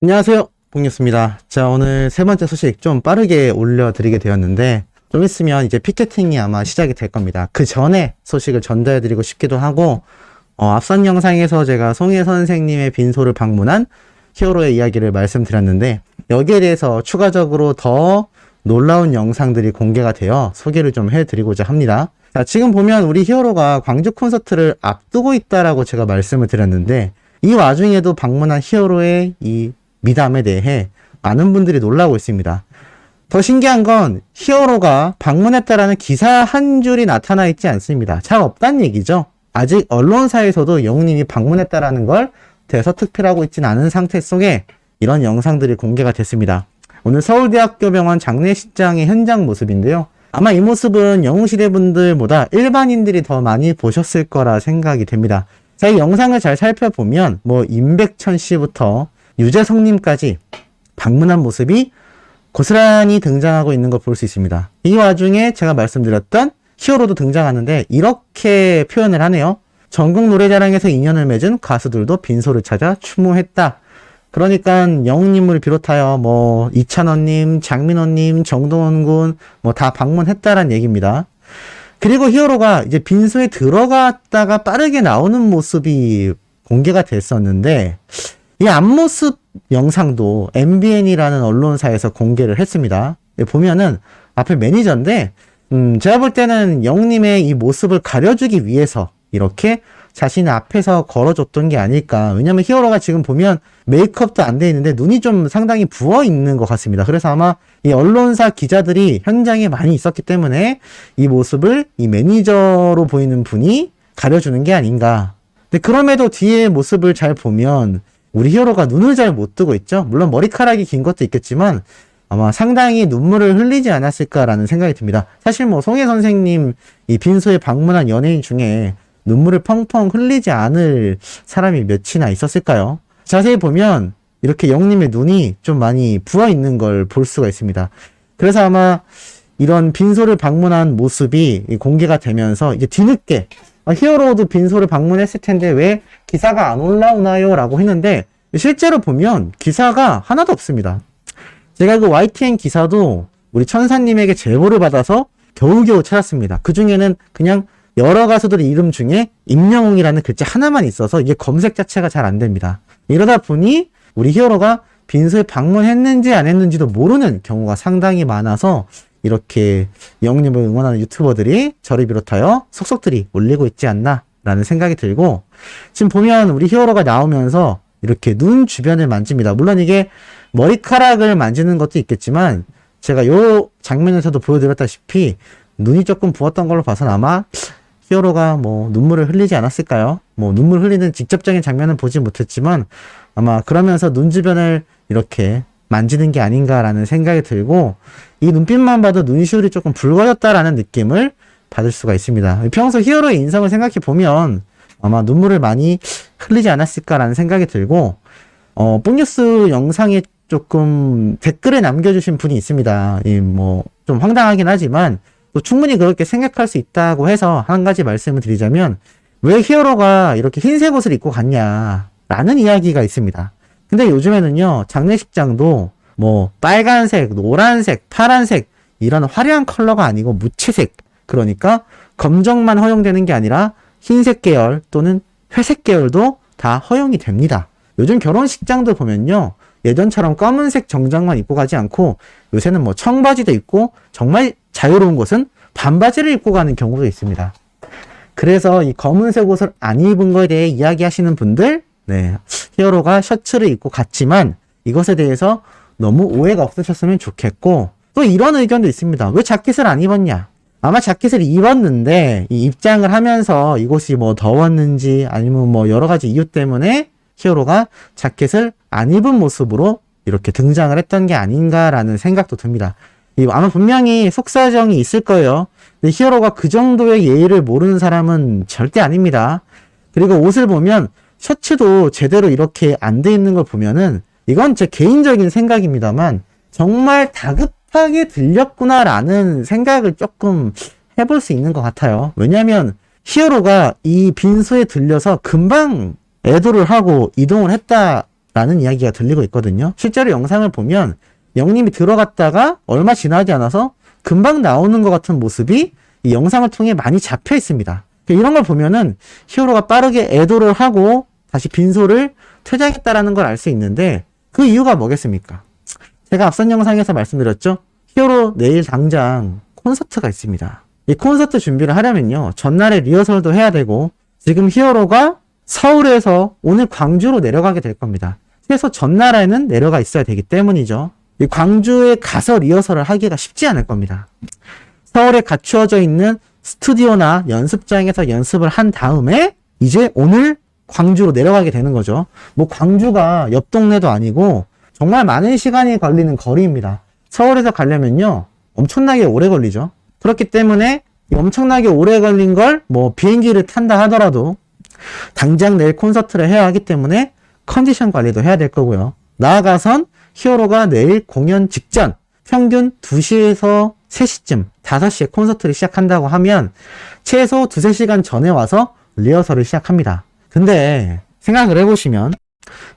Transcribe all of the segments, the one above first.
안녕하세요. 봉유스입니다. 자, 오늘 세 번째 소식 좀 빠르게 올려드리게 되었는데, 좀 있으면 이제 피켓팅이 아마 시작이 될 겁니다. 그 전에 소식을 전달해드리고 싶기도 하고, 앞선 영상에서 제가 송혜 선생님의 빈소를 방문한 히어로의 이야기를 말씀드렸는데, 여기에 대해서 추가적으로 더 놀라운 영상들이 공개가 되어 소개를 좀 해드리고자 합니다. 자, 지금 보면 우리 히어로가 광주 콘서트를 앞두고 있다라고 제가 말씀을 드렸는데, 이 와중에도 방문한 히어로의 이 미담에 대해 많은 분들이 놀라고 있습니다. 더 신기한 건 히어로가 방문했다라는 기사 한 줄이 나타나 있지 않습니다. 잘 없단 얘기죠. 아직 언론사에서도 영웅님이 방문했다라는 걸 대서특필하고 있진 않은 상태 속에 이런 영상들이 공개가 됐습니다. 오늘 서울대학교 병원 장례식장의 현장 모습인데요. 아마 이 모습은 영웅시대 분들보다 일반인들이 더 많이 보셨을 거라 생각이 됩니다. 자, 이 영상을 잘 살펴보면 임백천 씨부터 유재석님까지 방문한 모습이 고스란히 등장하고 있는 걸 볼 수 있습니다. 이 와중에 제가 말씀드렸던 히어로도 등장하는데 이렇게 표현을 하네요. 전국 노래자랑에서 인연을 맺은 가수들도 빈소를 찾아 추모했다. 그러니까 영웅님을 비롯하여 이찬원님, 장민호님, 정동원 군 다 방문했다란 얘기입니다. 그리고 히어로가 이제 빈소에 들어갔다가 빠르게 나오는 모습이 공개가 됐었는데 이 앞모습 영상도 MBN이라는 언론사에서 공개를 했습니다. 보면은 앞에 매니저인데 제가 볼 때는 영웅님의 이 모습을 가려주기 위해서 이렇게 자신의 앞에서 걸어줬던 게 아닐까. 왜냐면 히어로가 지금 보면 메이크업도 안 돼 있는데 눈이 좀 상당히 부어 있는 것 같습니다. 그래서 아마 이 언론사 기자들이 현장에 많이 있었기 때문에 이 모습을 이 매니저로 보이는 분이 가려주는 게 아닌가. 근데 그럼에도 뒤에 모습을 잘 보면 우리 히어로가 눈을 잘 못 뜨고 있죠. 물론 머리카락이 긴 것도 있겠지만 아마 상당히 눈물을 흘리지 않았을까라는 생각이 듭니다. 사실 송혜 선생님 이 빈소에 방문한 연예인 중에 눈물을 펑펑 흘리지 않을 사람이 몇이나 있었을까요? 자세히 보면 이렇게 영웅님의 눈이 좀 많이 부어 있는 걸 볼 수가 있습니다. 그래서 아마 이런 빈소를 방문한 모습이 공개가 되면서 이제 뒤늦게 히어로도 빈소를 방문했을 텐데 왜 기사가 안 올라오나요? 라고 했는데 실제로 보면 기사가 하나도 없습니다. 제가 그 YTN 기사도 우리 천사님에게 제보를 받아서 겨우겨우 찾았습니다. 그 중에는 그냥 여러 가수들의 이름 중에 임영웅이라는 글자 하나만 있어서 이게 검색 자체가 잘 안 됩니다. 이러다 보니 우리 히어로가 빈소에 방문했는지 안 했는지도 모르는 경우가 상당히 많아서 이렇게 영웅님을 응원하는 유튜버들이 저를 비롯하여 속속들이 올리고 있지 않나 라는 생각이 들고, 지금 보면 우리 히어로가 나오면서 이렇게 눈 주변을 만집니다. 물론 이게 머리카락을 만지는 것도 있겠지만 제가 요 장면에서도 보여드렸다시피 눈이 조금 부었던 걸로 봐서는 아마 히어로가 눈물을 흘리지 않았을까요? 눈물 흘리는 직접적인 장면은 보지 못했지만 아마 그러면서 눈 주변을 이렇게 만지는 게 아닌가라는 생각이 들고, 이 눈빛만 봐도 눈시울이 조금 붉어졌다라는 느낌을 받을 수가 있습니다. 평소 히어로의 인성을 생각해 보면 아마 눈물을 많이 흘리지 않았을까라는 생각이 들고, 뽕뉴스 영상에 조금 댓글에 남겨주신 분이 있습니다. 좀 황당하긴 하지만 또 충분히 그렇게 생각할 수 있다고 해서 한 가지 말씀을 드리자면, 왜 히어로가 이렇게 흰색 옷을 입고 갔냐라는 이야기가 있습니다. 근데 요즘에는요, 장례식장도 빨간색, 노란색, 파란색 이런 화려한 컬러가 아니고 무채색, 그러니까 검정만 허용되는 게 아니라 흰색 계열 또는 회색 계열도 다 허용이 됩니다. 요즘 결혼식장도 보면요, 예전처럼 검은색 정장만 입고 가지 않고 요새는 청바지도 입고 정말 자유로운 곳은 반바지를 입고 가는 경우도 있습니다. 그래서 이 검은색 옷을 안 입은 거에 대해 이야기하시는 분들, 히어로가 셔츠를 입고 갔지만 이것에 대해서 너무 오해가 없으셨으면 좋겠고, 또 이런 의견도 있습니다. 왜 자켓을 안 입었냐? 아마 자켓을 입었는데 이 입장을 하면서 이곳이 더웠는지 아니면 여러 가지 이유 때문에 히어로가 자켓을 안 입은 모습으로 이렇게 등장을 했던 게 아닌가라는 생각도 듭니다. 아마 분명히 속사정이 있을 거예요. 근데 히어로가 그 정도의 예의를 모르는 사람은 절대 아닙니다. 그리고 옷을 보면 셔츠도 제대로 이렇게 안 돼 있는 걸 보면은, 이건 제 개인적인 생각입니다만 정말 다급하게 들렸구나라는 생각을 조금 해볼 수 있는 것 같아요. 왜냐면 히어로가 이 빈소에 들려서 금방 애도를 하고 이동을 했다 라는 이야기가 들리고 있거든요. 실제로 영상을 보면 영님이 들어갔다가 얼마 지나지 않아서 금방 나오는 것 같은 모습이 이 영상을 통해 많이 잡혀 있습니다. 이런 걸 보면은 히어로가 빠르게 애도를 하고 다시 빈소를 퇴장했다라는 걸 알 수 있는데 그 이유가 뭐겠습니까? 제가 앞선 영상에서 말씀드렸죠. 히어로 내일 당장 콘서트가 있습니다. 이 콘서트 준비를 하려면요. 전날에 리허설도 해야 되고 지금 히어로가 서울에서 오늘 광주로 내려가게 될 겁니다. 그래서 전날에는 내려가 있어야 되기 때문이죠. 이 광주에 가서 리허설을 하기가 쉽지 않을 겁니다. 서울에 갖추어져 있는 스튜디오나 연습장에서 연습을 한 다음에 이제 오늘 광주로 내려가게 되는 거죠. 뭐 광주가 옆 동네도 아니고 정말 많은 시간이 걸리는 거리입니다. 서울에서 가려면요. 엄청나게 오래 걸리죠. 그렇기 때문에 엄청나게 오래 걸린 걸 뭐 비행기를 탄다 하더라도 당장 내일 콘서트를 해야 하기 때문에 컨디션 관리도 해야 될 거고요. 나아가선 히어로가 내일 공연 직전 평균 2시에서 3시쯤 5시에 콘서트를 시작한다고 하면 최소 2-3시간 전에 와서 리허설을 시작합니다. 근데 생각을 해보시면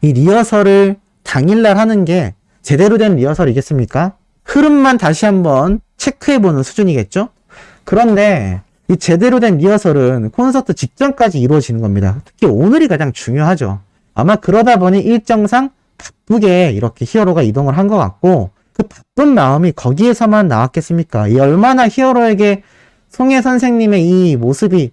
이 리허설을 당일날 하는 게 제대로 된 리허설이겠습니까? 흐름만 다시 한번 체크해보는 수준이겠죠? 그런데 이 제대로 된 리허설은 콘서트 직전까지 이루어지는 겁니다. 특히 오늘이 가장 중요하죠. 아마 그러다 보니 일정상 바쁘게 이렇게 히어로가 이동을 한 것 같고 그 바쁜 마음이 거기에서만 나왔겠습니까? 이 얼마나 히어로에게 송혜 선생님의 이 모습이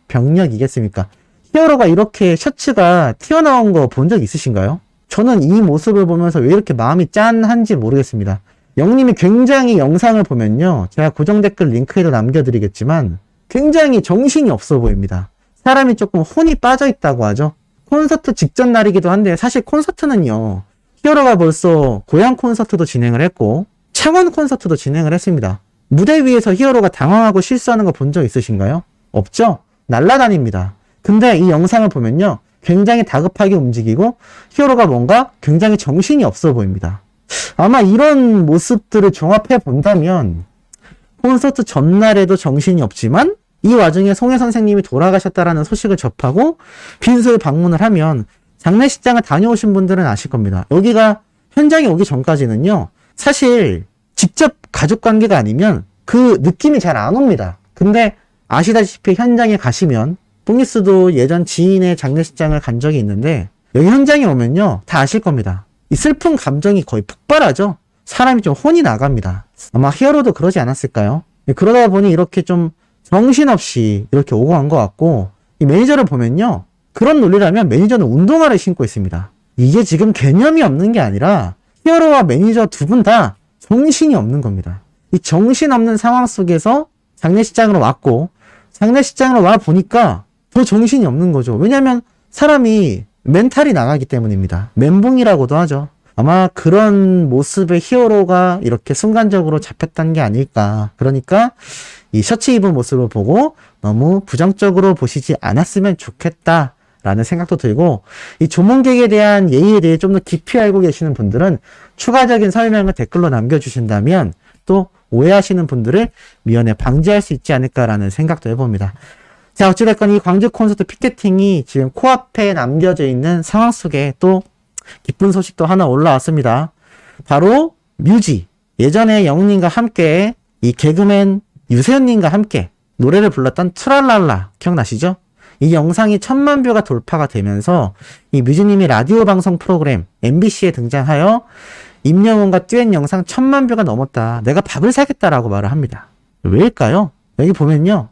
청천벽력이겠습니까? 히어로가 이렇게 셔츠가 튀어나온 거 본 적 있으신가요? 저는 이 모습을 보면서 왜 이렇게 마음이 짠한지 모르겠습니다. 영님이 굉장히 영상을 보면요. 제가 고정 댓글 링크에도 남겨드리겠지만 굉장히 정신이 없어 보입니다. 사람이 조금 혼이 빠져 있다고 하죠. 콘서트 직전 날이기도 한데 사실 콘서트는요. 히어로가 벌써 고향 콘서트도 진행을 했고 창원 콘서트도 진행을 했습니다. 무대 위에서 히어로가 당황하고 실수하는 거 본 적 있으신가요? 없죠? 날아다닙니다. 근데 이 영상을 보면요. 굉장히 다급하게 움직이고 히어로가 뭔가 굉장히 정신이 없어 보입니다. 아마 이런 모습들을 종합해 본다면 콘서트 전날에도 정신이 없지만 이 와중에 송혜 선생님이 돌아가셨다라는 소식을 접하고 빈소에 방문을 하면 장례식장을 다녀오신 분들은 아실 겁니다. 여기가 현장에 오기 전까지는요. 사실 직접 가족관계가 아니면 그 느낌이 잘 안 옵니다. 근데 아시다시피 현장에 가시면 뽕이스도 예전 지인의 장례식장을 간 적이 있는데 여기 현장에 오면요. 다 아실 겁니다. 이 슬픈 감정이 거의 폭발하죠. 사람이 좀 혼이 나갑니다. 아마 히어로도 그러지 않았을까요? 그러다 보니 이렇게 좀 정신없이 이렇게 오고 간 것 같고 이 매니저를 보면요. 그런 논리라면 매니저는 운동화를 신고 있습니다. 이게 지금 개념이 없는 게 아니라 히어로와 매니저 두 분 다 정신이 없는 겁니다. 이 정신없는 상황 속에서 장례식장으로 왔고 장례식장으로 와 보니까 더 정신이 없는 거죠. 왜냐하면 사람이 멘탈이 나가기 때문입니다. 멘붕이라고도 하죠. 아마 그런 모습의 히어로가 이렇게 순간적으로 잡혔던 게 아닐까. 그러니까 이 셔츠 입은 모습을 보고 너무 부정적으로 보시지 않았으면 좋겠다라는 생각도 들고 이 조문객에 대한 예의에 대해 좀 더 깊이 알고 계시는 분들은 추가적인 설명을 댓글로 남겨주신다면 또 오해하시는 분들을 미연에 방지할 수 있지 않을까라는 생각도 해봅니다. 자, 어찌됐건 이 광주 콘서트 피켓팅이 지금 코앞에 남겨져 있는 상황 속에 또 기쁜 소식도 하나 올라왔습니다. 바로 뮤지. 예전에 영웅님과 함께 이 개그맨 유세윤님과 함께 노래를 불렀던 트랄랄라 기억나시죠? 이 영상이 1000만 뷰가 돌파가 되면서 이 뮤지님이 라디오 방송 프로그램 MBC에 등장하여 임영웅과 듀엣 영상 1000만 뷰가 넘었다. 내가 밥을 사겠다라고 말을 합니다. 왜일까요? 여기 보면요.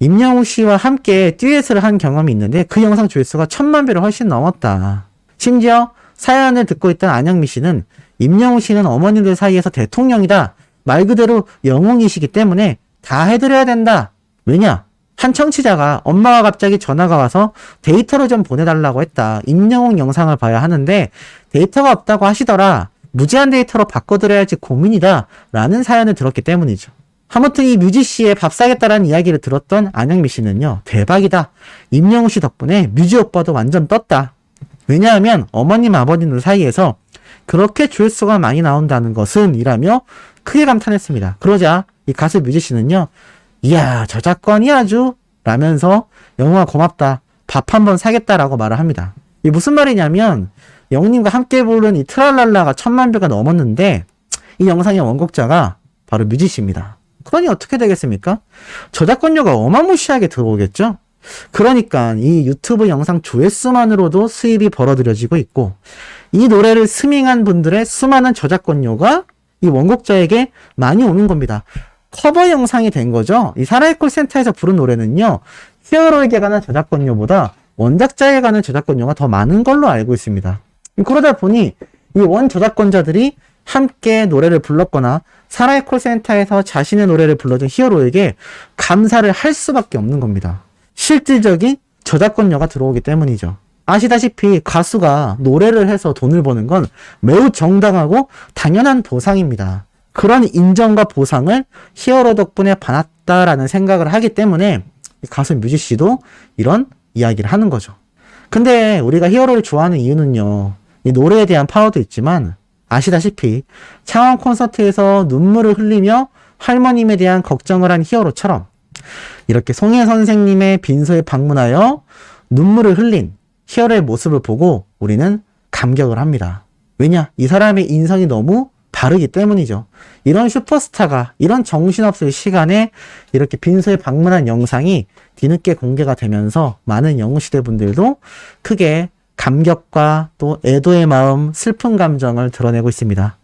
임영웅 씨와 함께 듀엣을 한 경험이 있는데 그 영상 조회수가 1000만 뷰를 훨씬 넘었다. 심지어 사연을 듣고 있던 안영미 씨는 임영웅 씨는 어머님들 사이에서 대통령이다. 말 그대로 영웅이시기 때문에 다 해드려야 된다. 왜냐? 한 청취자가 엄마가 갑자기 전화가 와서 데이터를 좀 보내달라고 했다. 임영웅 영상을 봐야 하는데 데이터가 없다고 하시더라. 무제한 데이터로 바꿔드려야지 고민이다. 라는 사연을 들었기 때문이죠. 아무튼 이 뮤지 씨의 밥 사겠다라는 이야기를 들었던 안영미 씨는요. 대박이다. 임영웅 씨 덕분에 뮤지 오빠도 완전 떴다. 왜냐하면 어머님 아버님들 사이에서 그렇게 조회수가 많이 나온다는 것은 이라며 크게 감탄했습니다. 그러자 이 가수 뮤지 씨는요. 이야 저작권이 아주 라면서 영웅아 고맙다. 밥 한번 사겠다라고 말을 합니다. 이 무슨 말이냐면 영님과 함께 부른 이 트랄랄라가 1000만 뷰가 넘었는데 이 영상의 원곡자가 바로 뮤지씨입니다. 그러니 어떻게 되겠습니까? 저작권료가 어마무시하게 들어오겠죠? 그러니까 이 유튜브 영상 조회수만으로도 수입이 벌어들여지고 있고 이 노래를 스밍한 분들의 수많은 저작권료가 이 원곡자에게 많이 오는 겁니다. 커버 영상이 된 거죠. 이 사라이 콜센터에서 부른 노래는요. 히어로에게 가는 저작권료보다 원작자에게 가는 저작권료가 더 많은 걸로 알고 있습니다. 그러다 보니 이 원 저작권자들이 함께 노래를 불렀거나 사라이 콜센터에서 자신의 노래를 불러준 히어로에게 감사를 할 수밖에 없는 겁니다. 실질적인 저작권료가 들어오기 때문이죠. 아시다시피 가수가 노래를 해서 돈을 버는 건 매우 정당하고 당연한 보상입니다. 그런 인정과 보상을 히어로 덕분에 받았다라는 생각을 하기 때문에 가수 뮤지씨도 이런 이야기를 하는 거죠. 근데 우리가 히어로를 좋아하는 이유는요. 이 노래에 대한 파워도 있지만 아시다시피 창원 콘서트에서 눈물을 흘리며 할머님에 대한 걱정을 한 히어로처럼 이렇게 송혜 선생님의 빈소에 방문하여 눈물을 흘린 히어로의 모습을 보고 우리는 감격을 합니다. 왜냐? 이 사람의 인성이 너무 바르기 때문이죠. 이런 슈퍼스타가 이런 정신없을 시간에 이렇게 빈소에 방문한 영상이 뒤늦게 공개가 되면서 많은 영웅시대 분들도 크게 감격과 또 애도의 마음, 슬픈 감정을 드러내고 있습니다.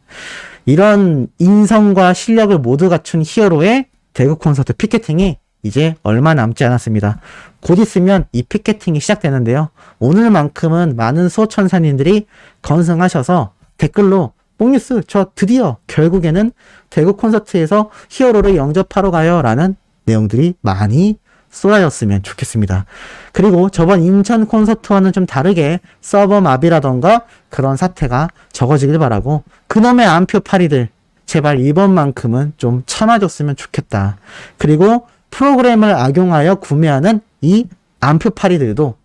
이런 인성과 실력을 모두 갖춘 히어로의 대구 콘서트 피켓팅이 이제 얼마 남지 않았습니다. 곧 있으면 이 피켓팅이 시작되는데요. 오늘만큼은 많은 수호천사님들이 건승하셔서 댓글로 뽕뉴스 저 드디어 결국에는 대구 콘서트에서 히어로를 영접하러 가요 라는 내용들이 많이 쏟아졌으면 좋겠습니다. 그리고 저번 인천 콘서트와는 좀 다르게 서버 마비라던가 그런 사태가 적어지길 바라고 그놈의 안표파리들 제발 이번만큼은 좀 참아줬으면 좋겠다. 그리고 프로그램을 악용하여 구매하는 이 안표파리들도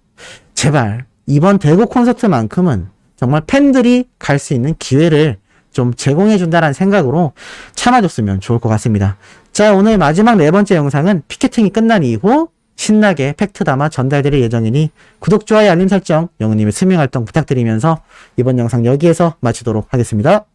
제발 이번 대구 콘서트만큼은 정말 팬들이 갈 수 있는 기회를 좀 제공해준다는 생각으로 참아줬으면 좋을 것 같습니다. 자, 오늘 마지막 4번째 영상은 피켓팅이 끝난 이후 신나게 팩트 담아 전달드릴 예정이니 구독, 좋아요, 알림 설정, 영우님의 스밍 활동 부탁드리면서 이번 영상 여기에서 마치도록 하겠습니다.